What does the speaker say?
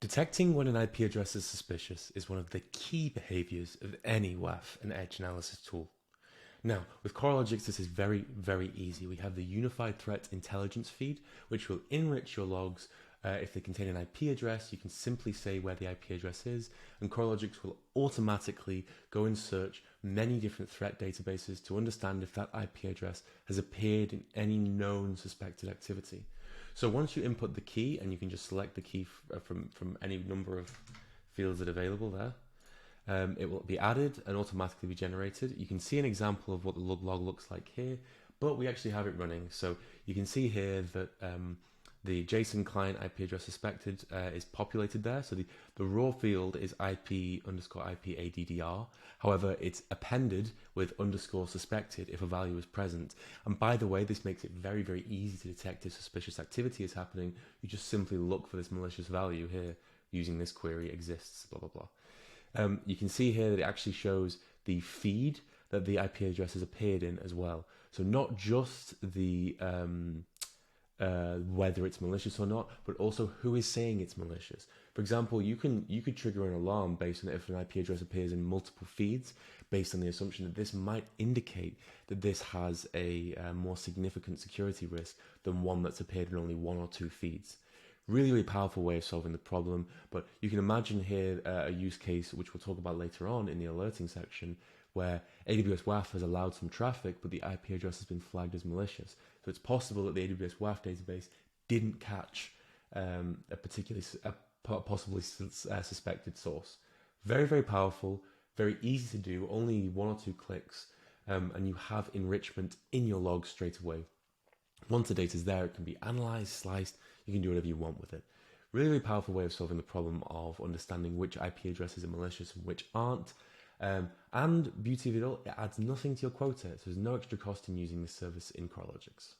Detecting when an IP address is suspicious is one of the key behaviors of any WAF and edge analysis tool. Now, with Coralogix, this is very, very easy. We have the Unified Threat Intelligence feed, which will enrich your logs. If they contain an IP address, you can simply say where the IP address is, and Coralogix will automatically go and search many different threat databases to understand if that IP address has appeared in any known suspected activity. So once you input the key, and you can just select the key from any number of fields that are available there, it will be added and automatically be generated. You can see an example of what the log looks like here, but we actually have it running. So you can see here that the JSON client IP address suspected is populated there. So the raw field is IP_IP ADDR. However, it's appended with _suspected if a value is present. And by the way, this makes it very, very easy to detect if suspicious activity is happening. You just simply look for this malicious value here using this query exists, blah, blah, blah. You can see here that it actually shows the feed that the IP address has appeared in as well. So not just the whether it's malicious or not, but also who is saying it's malicious. For example, you could trigger an alarm based on if an IP address appears in multiple feeds, based on the assumption that this might indicate that this has a more significant security risk than one that's appeared in only one or two feeds. Really, really powerful way of solving the problem, but you can imagine here a use case, which we'll talk about later on in the alerting section, where AWS WAF has allowed some traffic, but the IP address has been flagged as malicious. So it's possible that the AWS WAF database didn't catch a possibly suspected source. Very, very powerful, very easy to do, only one or two clicks, and you have enrichment in your logs straight away. Once the data is there, it can be analyzed, sliced, you can do whatever you want with it. Really, really powerful way of solving the problem of understanding which IP addresses are malicious and which aren't. And beauty of it all, it adds nothing to your quota, so there's no extra cost in using this service in Coralogix.